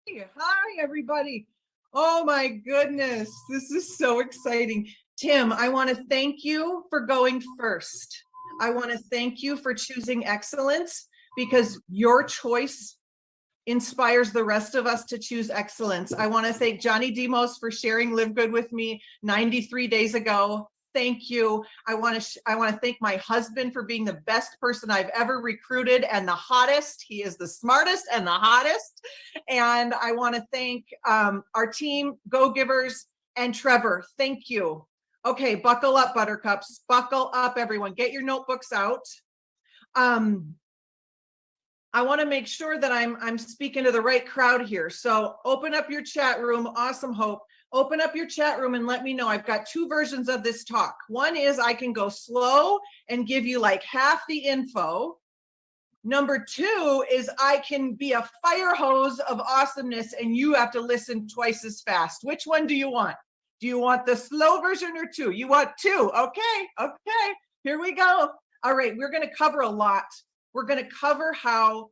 Hi, everybody. Oh my goodness, this is so exciting. Tim, I want to thank you for going first. I want to thank you for choosing excellence because your choice inspires the rest of us to choose excellence. I want to thank Johnny Demos for sharing Live Good with me 93 days ago. Thank you. I want to thank my husband for being the best person I've ever recruited and the hottest. He is the smartest and the hottest. And I want to thank our team, Go Givers, and Trevor. Thank you. Okay, buckle up, buttercups. Buckle up, everyone. Get your notebooks out. I want to make sure that I'm speaking to the right crowd here. So open up your chat room. Awesome Hope. Open up your chat room and let me know. I've got two versions of this talk. One is I can go slow and give you like half the info. Number two is I can be a fire hose of awesomeness and you have to listen twice as fast. Which one do you want? Do you want the slow version or two? You want two? Okay, here we go. All right, we're going to cover a lot. We're going to cover how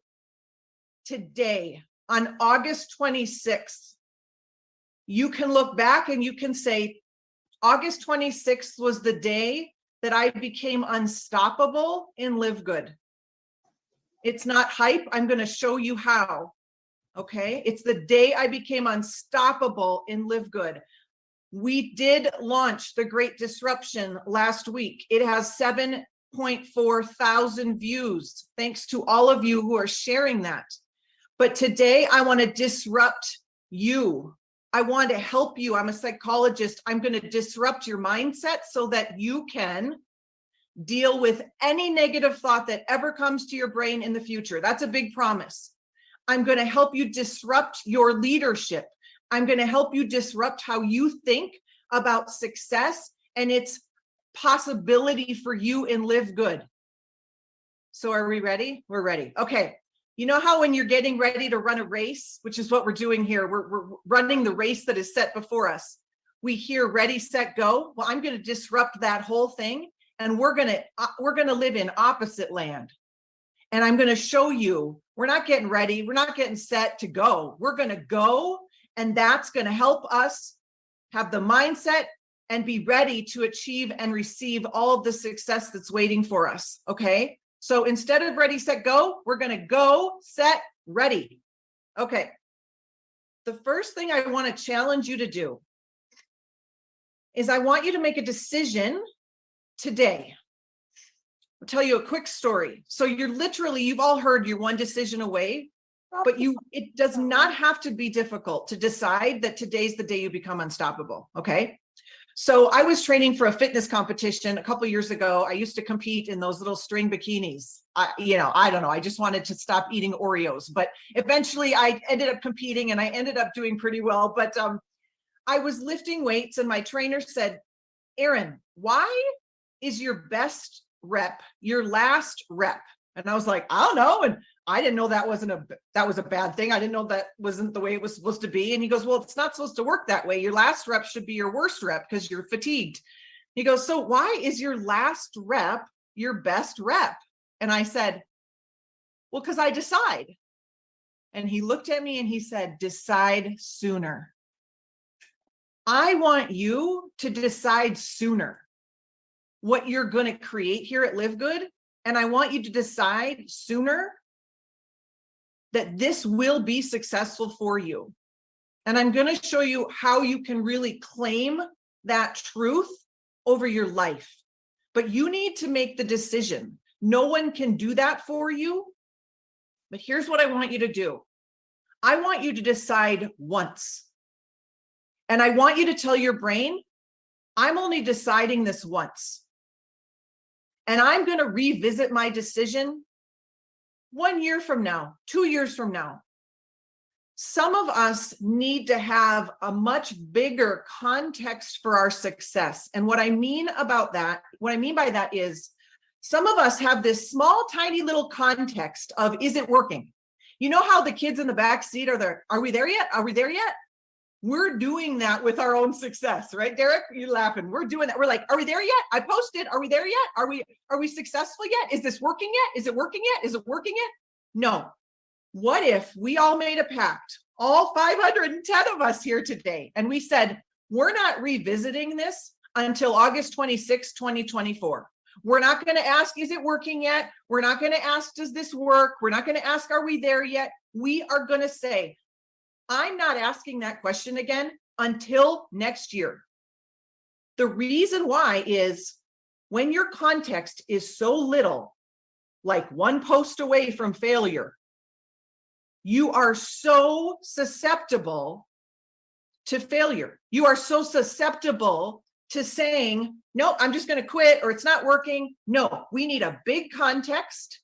today on August 26th, you can look back and you can say, August 26th was the day that I became unstoppable in Live Good. It's not hype. I'm going to show you how. Okay. It's the day I became unstoppable in Live Good. We did launch the Great Disruption last week. It has 7.4 thousand views. Thanks to all of you who are sharing that. But today I want to disrupt you. I want to help you. I'm a psychologist. I'm going to disrupt your mindset so that you can deal with any negative thought that ever comes to your brain in the future. That's a big promise. I'm going to help you disrupt your leadership. I'm going to help you disrupt how you think about success and its possibility for you in Live Good. So are we ready? We're ready. Okay. You know how when you're getting ready to run a race, which is what we're doing here, we're running the race that is set before us. We hear ready, set, go. Well, I'm going to disrupt that whole thing. And we're going to live in opposite land. And I'm going to show you, we're not getting ready. We're not getting set to go. We're going to go. And that's going to help us have the mindset and be ready to achieve and receive all of the success that's waiting for us. Okay. So instead of ready, set, go, we're going to go, set, ready. Okay. The first thing I want to challenge you to do is I want you to make a decision today. I'll tell you a quick story. So you've all heard you're one decision away, but it does not have to be difficult to decide that today's the day you become unstoppable. Okay. So I was training for a fitness competition a couple of years ago. I used to compete in those little string bikinis. I don't know. I just wanted to stop eating Oreos, but eventually I ended up competing and I ended up doing pretty well. But I was lifting weights and my trainer said, Erin, why is your best rep your last rep? And I was like, I don't know. And I didn't know that was a bad thing. I didn't know that wasn't the way it was supposed to be. And he goes, well, it's not supposed to work that way. Your last rep should be your worst rep because you're fatigued. He goes, so why is your last rep your best rep? And I said, well, because I decide. And he looked at me and he said, decide sooner. I want you to decide sooner what you're going to create here at Live Good. And I want you to decide sooner that this will be successful for you. And I'm going to show you how you can really claim that truth over your life. But you need to make the decision. No one can do that for you. But here's what I want you to do. I want you to decide once. And I want you to tell your brain, I'm only deciding this once. And I'm going to revisit my decision 1 year from now, 2 years from now. Some of us need to have a much bigger context for our success. And what I mean by that is some of us have this small, tiny little context of, is it working? You know how the kids in the back seat are we there yet? Are we there yet? We're doing that with our own success, right, Derek? You're laughing. We're doing that. We're like, are we there yet? I posted. Are we there yet? Are we successful yet? Is this working yet? Is it working yet? Is it working yet? No. What if we all made a pact? all 510 of us here today. And we said, we're not revisiting this until August 26, 2024. We're not going to ask, is it working yet? We're not going to ask, does this work? We're not going to ask, are we there yet? We are going to say, I'm not asking that question again until next year. The reason why is when your context is so little, like one post away from failure, you are so susceptible to failure. You are so susceptible to saying, no, I'm just going to quit, or it's not working. No, we need a big context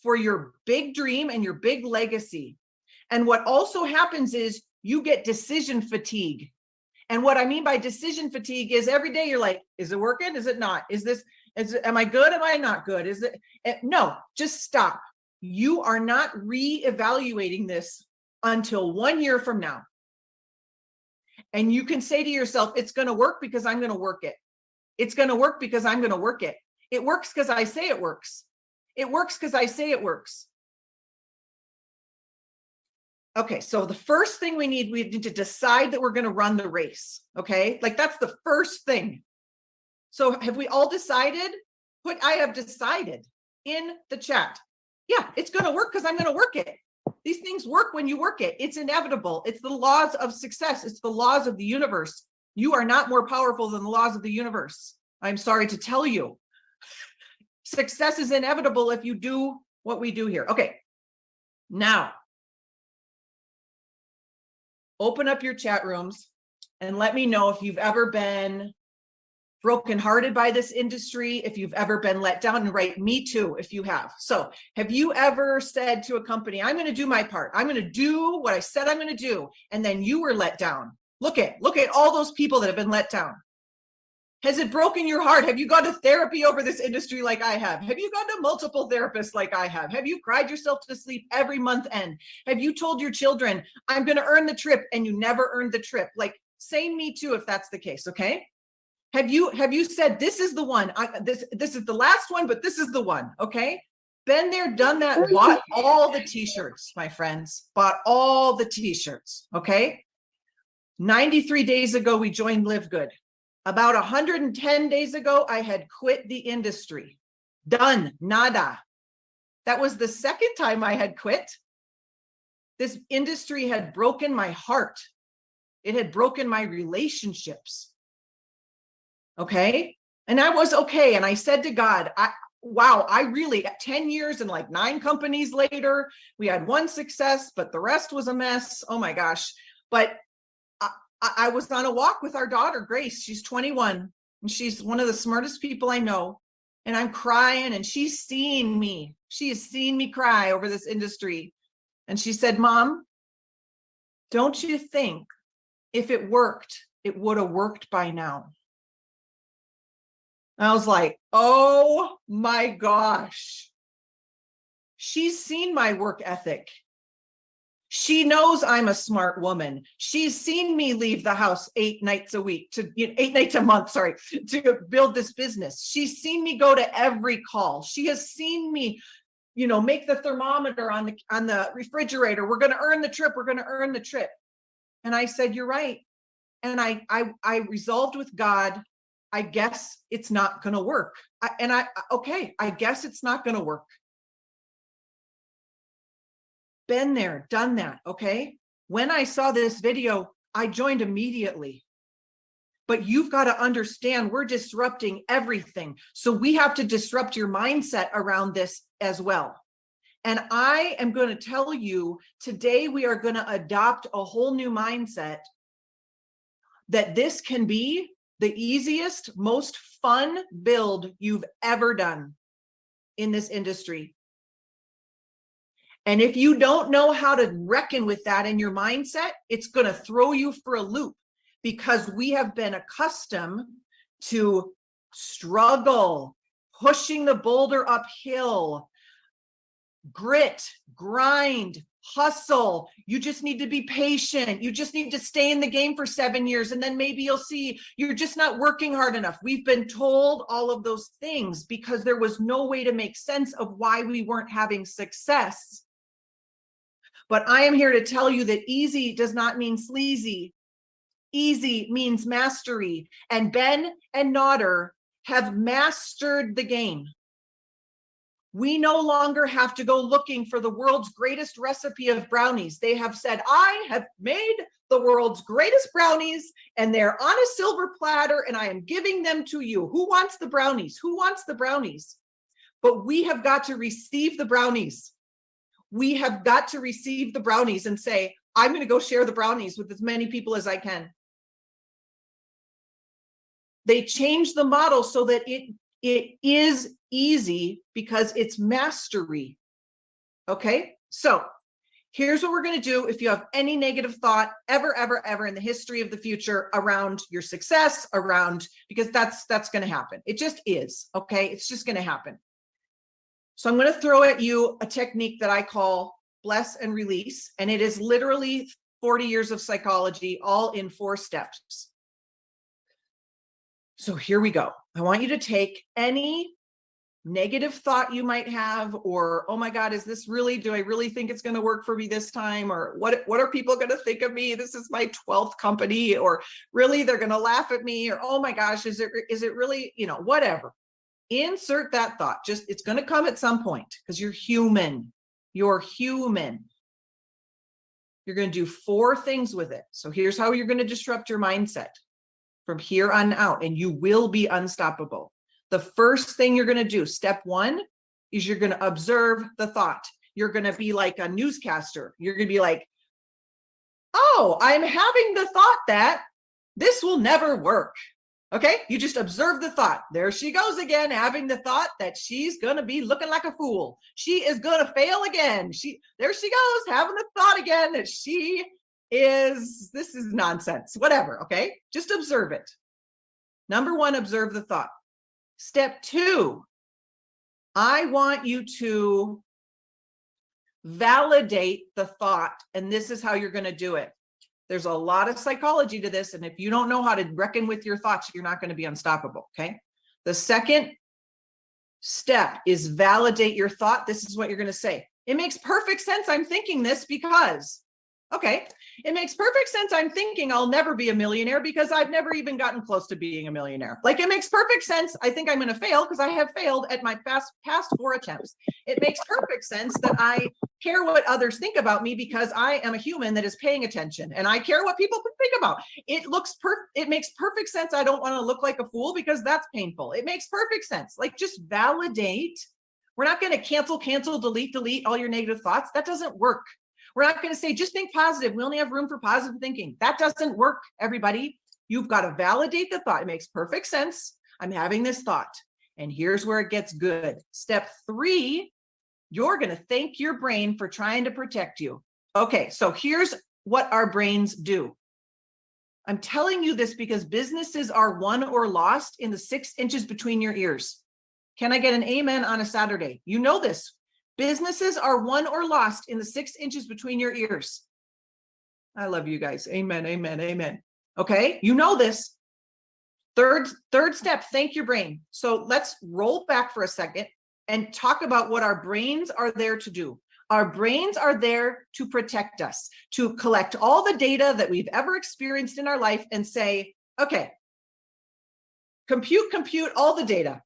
for your big dream and your big legacy. And what also happens is you get decision fatigue. And what I mean by decision fatigue is every day you're like, is it working? Is it not? Am I good? Am I not good? No, just stop. You are not reevaluating this until 1 year from now. And you can say to yourself, it's going to work because I'm going to work it. It's going to work because I'm going to work it. It works because I say it works. It works because I say it works. Okay, so the first thing we need to decide that we're going to run the race. Okay, like that's the first thing. So have we all decided? Put I have decided in the chat. Yeah, it's going to work because I'm going to work it. These things work when you work it. It's inevitable. It's the laws of success. It's the laws of the universe. You are not more powerful than the laws of the universe. I'm sorry to tell you. Success is inevitable if you do what we do here. Okay, now open up your chat rooms and let me know if you've ever been brokenhearted by this industry, if you've ever been let down, and write me too if you have. So have you ever said to a company, I'm going to do my part. I'm going to do what I said I'm going to do. And then you were let down. Look at all those people that have been let down. Has it broken your heart? Have you gone to therapy over this industry like I have? Have you gone to multiple therapists like I have? Have you cried yourself to sleep every month end? Have you told your children, I'm going to earn the trip, and you never earned the trip? Like, say me too if that's the case, okay? Have you said, this is the one, this is the last one, but this is the one, okay? Been there, done that, bought all the t-shirts, my friends, bought all the t-shirts, okay? 93 days ago, we joined LiveGood. About 110 days ago, I had quit the industry. Done, nada. That was the second time I had quit. This industry had broken my heart. It had broken my relationships. Okay. And I was okay. And I said to God, wow, I really, 10 years and like 9 companies later, we had one success, but the rest was a mess. Oh my gosh. But I was on a walk with our daughter, Grace. She's 21 and she's one of the smartest people I know. And I'm crying, and she's seen me. She has seen me cry over this industry. And she said, Mom, don't you think if it worked, it would have worked by now? I was like, oh my gosh. She's seen my work ethic. She knows I'm a smart woman. She's seen me leave the house 8 nights a week 8 nights a month, sorry, to build this business. She's seen me go to every call. She has seen me, make the thermometer on the refrigerator. We're going to earn the trip. We're going to earn the trip. And I said, you're right. And I resolved with God, I guess it's not going to work. Okay, I guess it's not going to work. Been there, done that, okay? When I saw this video, I joined immediately. But you've got to understand, we're disrupting everything. So we have to disrupt your mindset around this as well. And I am going to tell you, today we are going to adopt a whole new mindset that this can be the easiest, most fun build you've ever done in this industry. And if you don't know how to reckon with that in your mindset, it's going to throw you for a loop, because we have been accustomed to struggle, pushing the boulder uphill, grit, grind, hustle. You just need to be patient. You just need to stay in the game for 7 years. And then maybe you'll see you're just not working hard enough. We've been told all of those things because there was no way to make sense of why we weren't having success. But I am here to tell you that easy does not mean sleazy. Easy means mastery. And Ben and Nodder have mastered the game. We no longer have to go looking for the world's greatest recipe of brownies. They have said, I have made the world's greatest brownies and they're on a silver platter and I am giving them to you. Who wants the brownies? Who wants the brownies? But we have got to receive the brownies. We have got to receive the brownies and say, I'm going to go share the brownies with as many people as I can. They changed the model so that it is easy because it's mastery. Okay, so here's what we're going to do. If you have any negative thought ever in the history of the future around your success, because that's going to happen. It just is. Okay, it's just going to happen. So I'm going to throw at you a technique that I call bless and release, and it is literally 40 years of psychology, all in 4 steps. So here we go. I want you to take any negative thought you might have, or, oh my God, is this really, do I really think it's going to work for me this time? Or what are people going to think of me? This is my 12th company, or really they're going to laugh at me, or, oh my gosh, is it really, whatever. Insert that thought. Just, it's going to come at some point because you're human. You're human. You're going to do 4 things with it. So here's how you're going to disrupt your mindset from here on out, and you will be unstoppable. The first thing you're going to do, step 1, is you're going to observe the thought. You're going to be like a newscaster. You're going to be like, oh, I'm having the thought that this will never work. Okay, you just observe the thought. There she goes again, having the thought that she's going to be looking like a fool. She is going to fail again. There she goes, having the thought again that this is nonsense, whatever. Okay, just observe it. Number 1, observe the thought. Step 2, I want you to validate the thought, and this is how you're going to do it. There's a lot of psychology to this, and if you don't know how to reckon with your thoughts, you're not going to be unstoppable, okay? The second step is validate your thought. This is what you're going to say. It makes perfect sense. I'm thinking this because, okay, it makes perfect sense. I'm thinking I'll never be a millionaire because I've never even gotten close to being a millionaire. Like, it makes perfect sense. I think I'm going to fail because I have failed at my past 4 attempts. It makes perfect sense that I care what others think about me because I am a human that is paying attention and I care what people think about. It makes perfect sense. I don't want to look like a fool because that's painful. It makes perfect sense. Like, just validate. We're not going to cancel, delete all your negative thoughts. That doesn't work. We're not going to say, just think positive. We only have room for positive thinking. That doesn't work, everybody. You've got to validate the thought. It makes perfect sense. I'm having this thought. And here's where it gets good. Step 3, you're going to thank your brain for trying to protect you. Okay, so here's what our brains do. I'm telling you this because businesses are won or lost in the 6 inches between your ears. Can I get an amen on a Saturday? You know this. Businesses are won or lost in the 6 inches between your ears. I love you guys. Amen, amen, amen. Okay, you know this. Third step, thank your brain. So let's roll back for a second and talk about what our brains are there to do. Our brains are there to protect us, to collect all the data that we've ever experienced in our life and say, okay, compute all the data.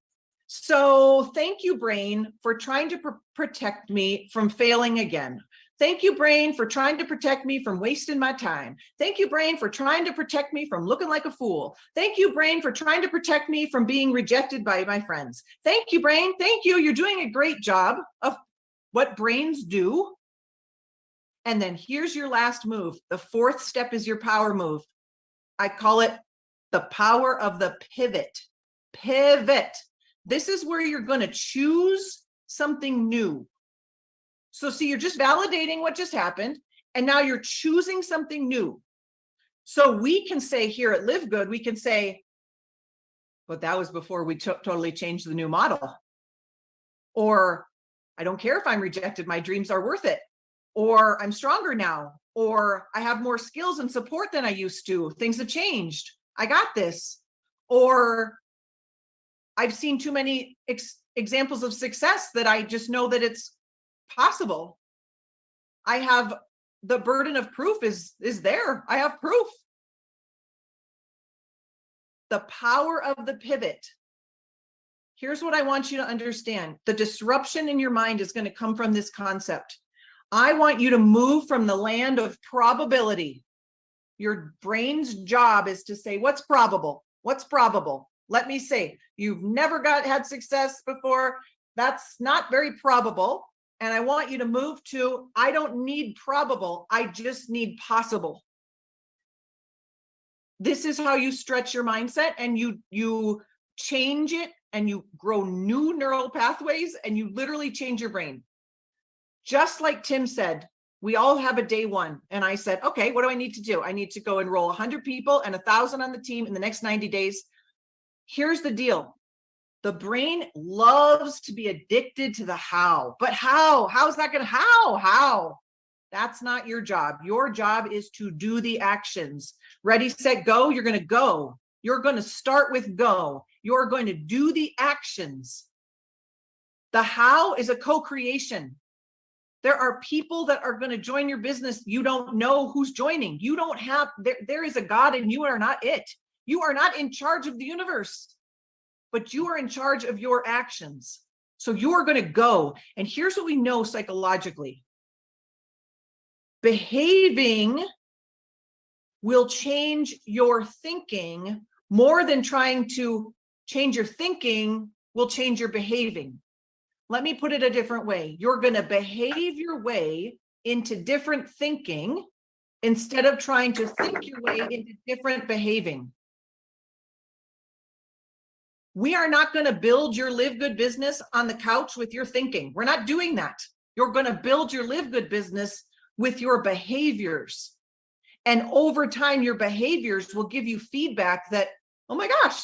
So thank you, brain, for trying to protect me from failing again. Thank you, brain, for trying to protect me from wasting my time. Thank you, brain, for trying to protect me from looking like a fool. Thank you, brain, for trying to protect me from being rejected by my friends. Thank you, brain. Thank you. You're doing a great job of what brains do. And then here's your last move. The 4th step is your power move. I call it the power of the pivot. Pivot. This is where you're going to choose something new. So see, you're just validating what just happened, and now you're choosing something new. So we can say here at LiveGood, we can say, but that was before we totally changed the new model. Or, I don't care if I'm rejected, my dreams are worth it. Or, I'm stronger now. Or, I have more skills and support than I used to. Things have changed. I got this. Or, I've seen too many examples of success that I just know that it's possible. I have the burden of proof is there. I have proof. The power of the pivot. Here's what I want you to understand. The disruption in your mind is going to come from this concept. I want you to move from the land of probability. Your brain's job is to say, what's probable? What's probable? Let me say, you've never had success before. That's not very probable. And I want you to move to, I don't need probable. I just need possible. This is how you stretch your mindset, and you change it, and you grow new neural pathways, and you literally change your brain. Just like Tim said, we all have a day one. And I said, okay, what do I need to do? I need to go enroll 100 people and 1,000 on the team in the next 90 days. Here's the deal. The brain loves to be addicted to the how, but how is that going to, how? That's not your job. Your job is to do the actions. Ready, set, go. You're going to go. You're going to start with go. You're going to do the actions. The how is a co-creation. There are people that are going to join your business. You don't know who's joining. You don't have, there is a God and you are not it. You are not in charge of the universe, but you are in charge of your actions. So you are going to go. And here's what we know psychologically. Behaving will change your thinking more than trying to change your thinking will change your behaving. Let me put it a different way. You're going to behave your way into different thinking instead of trying to think your way into different behaving. We are not going to build your Live Good business on the couch with your thinking. We're not doing that. You're going to build your Live Good business with your behaviors. And over time, your behaviors will give you feedback that, oh my gosh,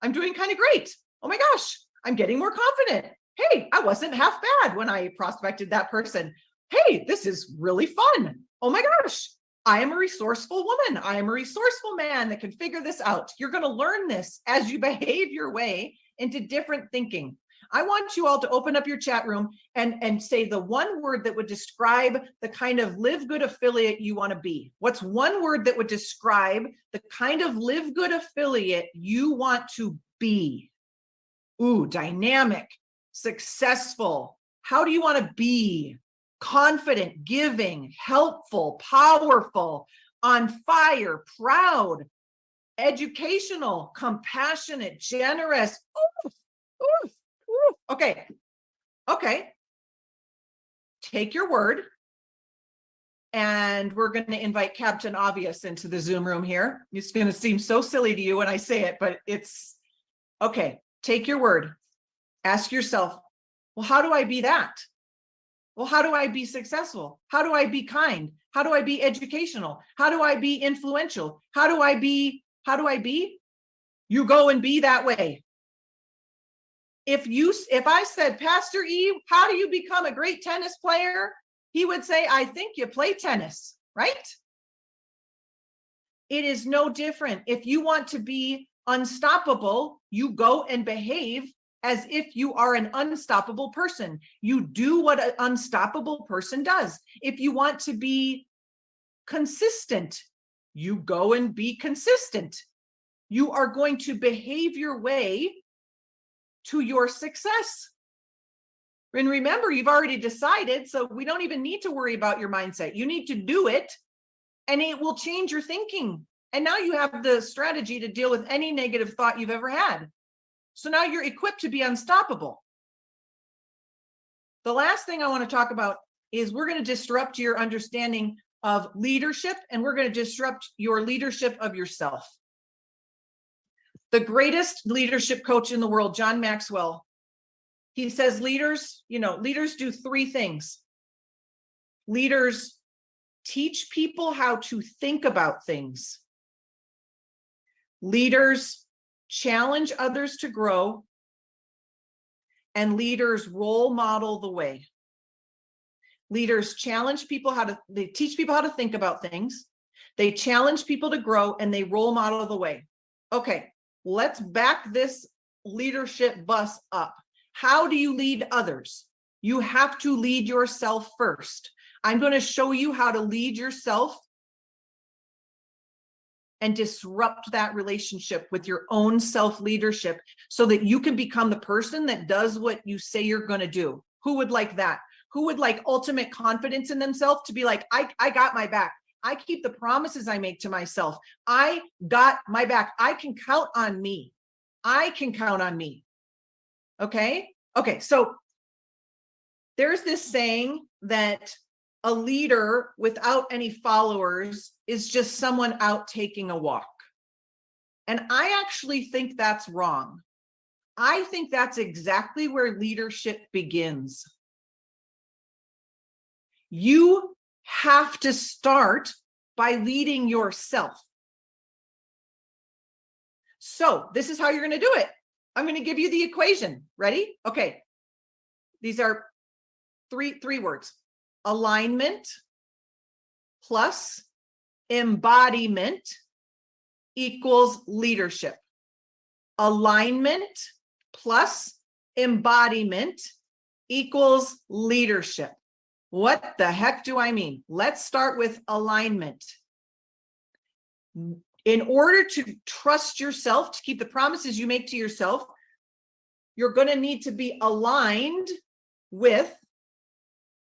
I'm doing kind of great. Oh my gosh, I'm getting more confident. Hey, I wasn't half bad when I prospected that person. Hey, this is really fun. Oh my gosh, I am a resourceful woman. I am a resourceful man that can figure this out. You're going to learn this as you behave your way into different thinking. I want you all to open up your chat room and say the one word that would describe the kind of Live Good affiliate you want to be. What's one word that would describe the kind of Live Good affiliate you want to be? Ooh, dynamic, successful. How do you want to be? Confident, giving, helpful, powerful, on fire, proud, educational, compassionate, generous. Ooh, ooh. Okay. Take your word, and we're going to invite Captain Obvious into the Zoom room here. It's going to seem so silly to you when I say it, but it's okay. Take your word. Ask yourself, well, how do I be that? Well, how do I be successful? How do I be kind? How do I be educational? How do I be influential? How do I be? You go and be that way. If I said, Pastor E, how do you become a great tennis player? He would say, I think you play tennis, right? It is no different. If you want to be unstoppable, you go and behave as if you are an unstoppable person. You do what an unstoppable person does. If you want to be consistent, you go and be consistent. You are going to behave your way to your success. And remember, you've already decided, so we don't even need to worry about your mindset. You need to do it, and it will change your thinking. And now you have the strategy to deal with any negative thought you've ever had. So now you're equipped to be unstoppable. The last thing I want to talk about is we're going to disrupt your understanding of leadership, and we're going to disrupt your leadership of yourself. The greatest leadership coach in the world, John Maxwell, he says leaders do three things. Leaders teach people how to think about things. Leaders challenge others to grow, and leaders role model the way. Leaders challenge people they teach people how to think about things. They challenge people to grow, and they role model the way. Okay, let's back this leadership bus up. How do you lead others? You have to lead yourself first. I'm going to show you how to lead yourself and disrupt that relationship with your own self-leadership so that you can become the person that does what you say you're going to do. Who would like that? Who would like ultimate confidence in themselves to be like, I got my back. I keep the promises I make to myself. I got my back. I can count on me. I can count on me. Okay? Okay, so there's this saying that a leader without any followers is just someone out taking a walk. And I actually think that's wrong. I think that's exactly where leadership begins. You have to start by leading yourself. So this is how you're going to do it. I'm going to give you the equation. Ready? Okay. These are three words. Alignment plus embodiment equals leadership. Alignment plus embodiment equals leadership. What the heck do I mean? Let's start with alignment. In order to trust yourself, to keep the promises you make to yourself, you're going to need to be aligned with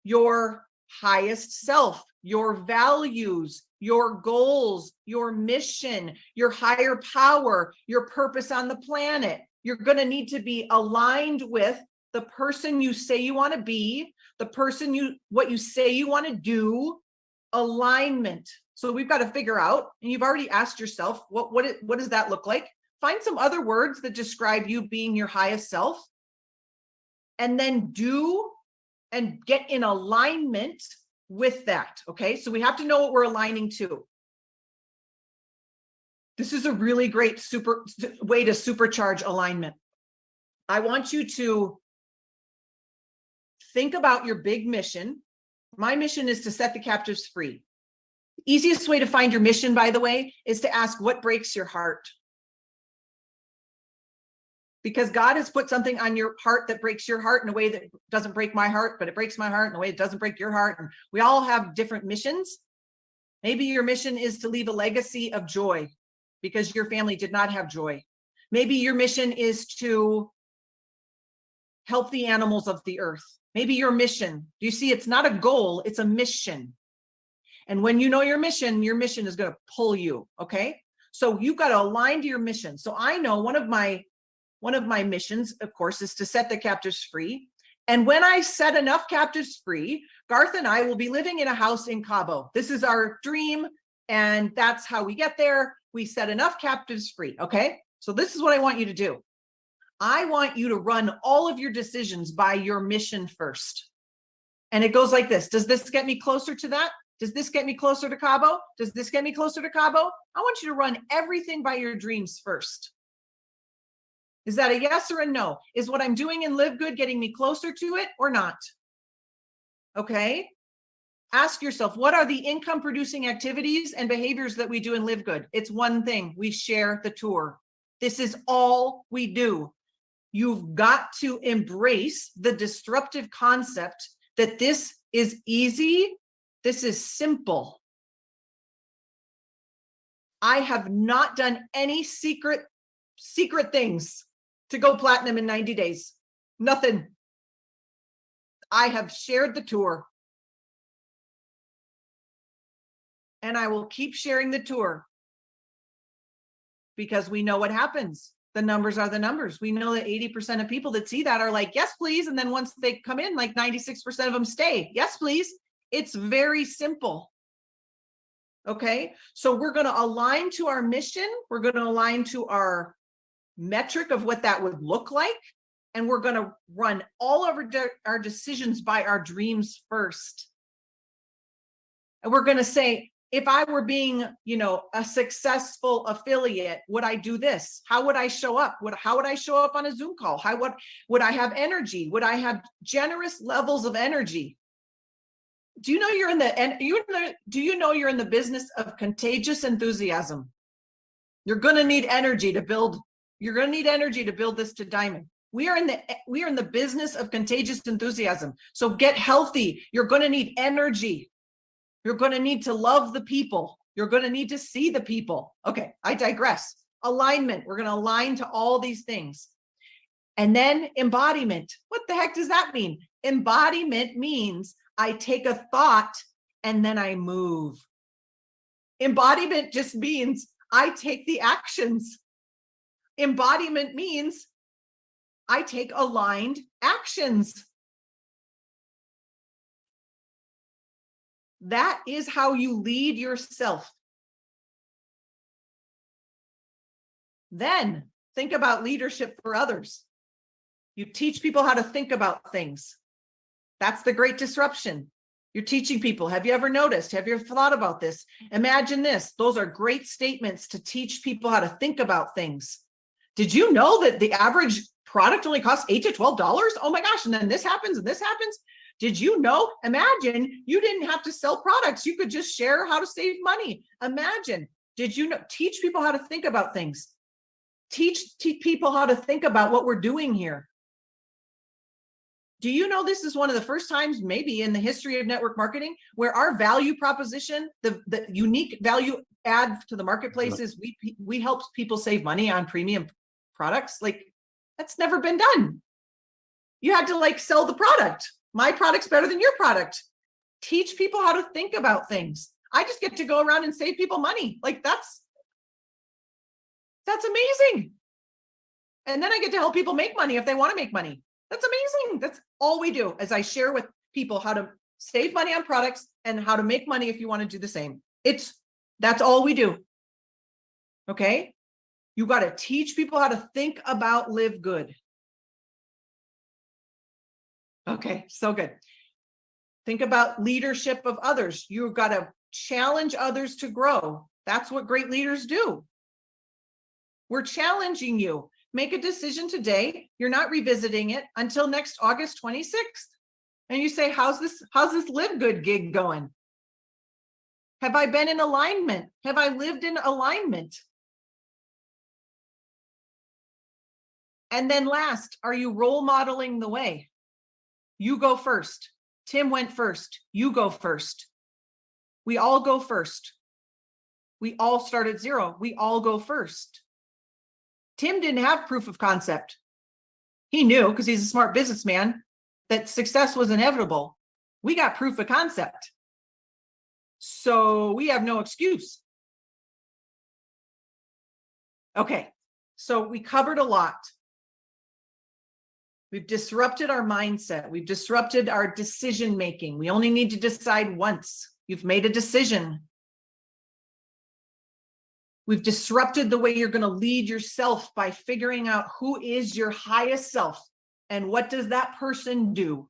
your highest self, your values, your goals, your mission, your higher power, your purpose on the planet. You're going to need to be aligned with the person you say you want to be, the person what you say you want to do. Alignment. So we've got to figure out, and you've already asked yourself, what does that look like? Find some other words that describe you being your highest self, and then do and get in alignment with that. Okay, so we have to know what we're aligning to. This is a really great way to supercharge alignment. I want you to think about your big mission. My mission is to set the captives free. The easiest way to find your mission, by the way, is to ask what breaks your heart. Because God has put something on your heart that breaks your heart in a way that doesn't break my heart, but it breaks my heart in a way that doesn't break your heart. And we all have different missions. Maybe your mission is to leave a legacy of joy because your family did not have joy. Maybe your mission is to help the animals of the earth. Maybe your mission, do you see, it's not a goal, it's a mission. And when you know your mission is going to pull you, okay? So you've got to align to your mission. So I know one of my missions, of course, is to set the captives free. And when I set enough captives free, Garth and I will be living in a house in Cabo. This is our dream, and that's how we get there. We set enough captives free, okay? So this is what I want you to do. I want you to run all of your decisions by your mission first. And it goes like this. Does this get me closer to that? Does this get me closer to Cabo? Does this get me closer to Cabo? I want you to run everything by your dreams first. Is that a yes or a no? Is what I'm doing in Live Good getting me closer to it or not? Okay. Ask yourself, what are the income producing activities and behaviors that we do in Live Good? It's one thing. We share the tour. This is all we do. You've got to embrace the disruptive concept that this is easy. This is simple. I have not done any secret things to go platinum in 90 days. Nothing. I have shared the tour. And I will keep sharing the tour because we know what happens. The numbers are the numbers. We know that 80% of people that see that are like, yes, please. And then once they come in, like 96% of them stay. Yes, please. It's very simple. Okay. So we're going to align to our mission. We're going to align to our metric of what that would look like. And we're going to run all of our decisions by our dreams first. And we're going to say, if I were being, a successful affiliate, would I do this? How would I show up? How would I show up on a Zoom call? Would I have energy? Would I have generous levels of energy? Do you know you're in the business of contagious enthusiasm? You're going to need energy to build. You're going to need energy to build this to diamond. We are in the business of contagious enthusiasm. So get healthy. You're going to need energy. You're going to need to love the people. You're going to need to see the people. Okay, I digress. Alignment. We're going to align to all these things. And then embodiment. What the heck does that mean? Embodiment means I take a thought and then I move. Embodiment just means I take the actions. Embodiment means I take aligned actions. That is how you lead yourself. Then think about leadership for others. You teach people how to think about things. That's the great disruption. You're teaching people. Have you ever noticed? Have you ever thought about this? Imagine this. Those are great statements to teach people how to think about things. Did you know that the average product only costs $8 to $12? Oh my gosh. And then this happens and this happens. Did you know? Imagine you didn't have to sell products. You could just share how to save money. Imagine. Did you know? Teach people how to think about things. Teach people how to think about what we're doing here. Do you know this is one of the first times maybe in the history of network marketing where our value proposition, the unique value add to the marketplace is we help people save money on premium products? Like, that's never been done. You had to like sell the product. My product's better than your product. Teach people how to think about things. I just get to go around and save people money. Like that's amazing. And then I get to help people make money if they want to make money. That's amazing. That's all we do, as I share with people how to save money on products and how to make money if you want to do the same. That's all we do. Okay? You got to teach people how to think about live good. Okay, so good. Think about leadership of others. You've got to challenge others to grow. That's what great leaders do. We're challenging you. Make a decision today. You're not revisiting it until next August 26th. And you say, how's this live good gig going? Have I been in alignment? Have I lived in alignment? And then last, are you role modeling the way? You go first. Tim went first. You go first. We all go first. We all start at zero. We all go first. Tim didn't have proof of concept. He knew, because he's a smart businessman, that success was inevitable. We got proof of concept. So we have no excuse. Okay, so we covered a lot. We've disrupted our mindset. We've disrupted our decision making. We only need to decide once. You've made a decision. We've disrupted the way you're going to lead yourself by figuring out who is your highest self and what does that person do.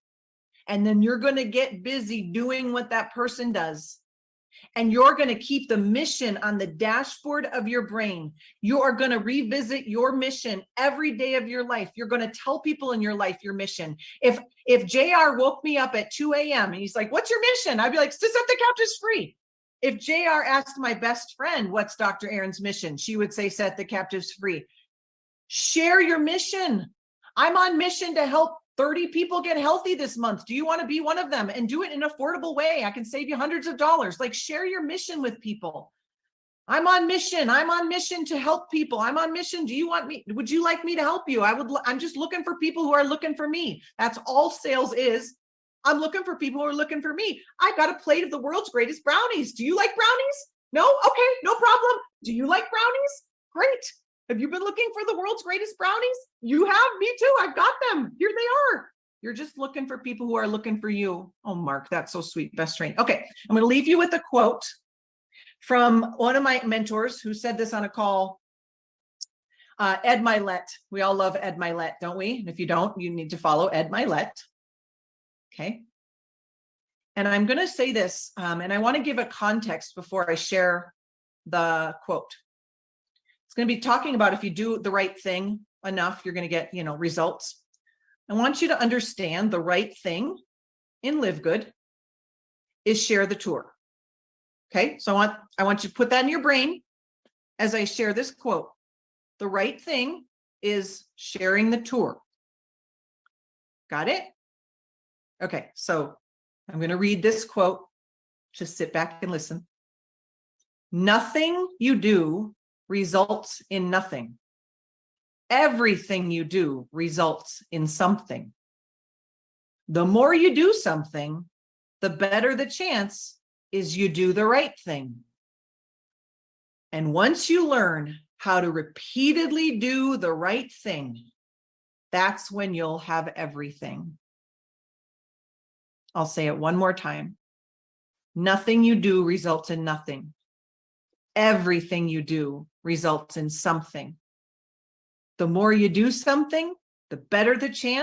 And then you're going to get busy doing what that person does. And you're going to keep the mission on the dashboard of your brain. You are going to revisit your mission every day of your life. You're going to tell people in your life your mission. If JR woke me up at 2 a.m. and he's like, what's your mission? I'd be like, to set the captives free. If JR asked my best friend, what's Dr. Erin's mission? She would say, set the captives free. Share your mission. I'm on mission to help 30 people get healthy this month. Do you want to be one of them? And do it in an affordable way. I can save you hundreds of dollars. Like, share your mission with people. I'm on mission. I'm on mission to help people. I'm on mission. Do you want me? Would you like me to help you? I'm just looking for people who are looking for me. That's all sales is. I'm looking for people who are looking for me. I've got a plate of the world's greatest brownies. Do you like brownies? No? Okay, no problem. Do you like brownies? Great. Have you been looking for the world's greatest brownies? You have? Me too. I've got them. Here they are. You're just looking for people who are looking for you. Oh, Mark, that's so sweet. Best train. Okay, I'm going to leave you with a quote from one of my mentors who said this on a call, Ed Milet. We all love Ed Milet, don't we? And if you don't, you need to follow Ed Milet. Okay. And I'm going to say this, and I want to give a context before I share the quote. It's going to be talking about if you do the right thing enough, you're going to get, results. I want you to understand the right thing in Live Good is share the tour. Okay. So I want you to put that in your brain as I share this quote. The right thing is sharing the tour. Got it? Okay, so I'm going to read this quote. Just sit back and listen. Nothing you do results in nothing. Everything you do results in something. The more you do something, the better the chance is you do the right thing. And once you learn how to repeatedly do the right thing, that's when you'll have everything. I'll say it one more time. Nothing you do results in nothing. Everything you do results in something. The more you do something, the better the chance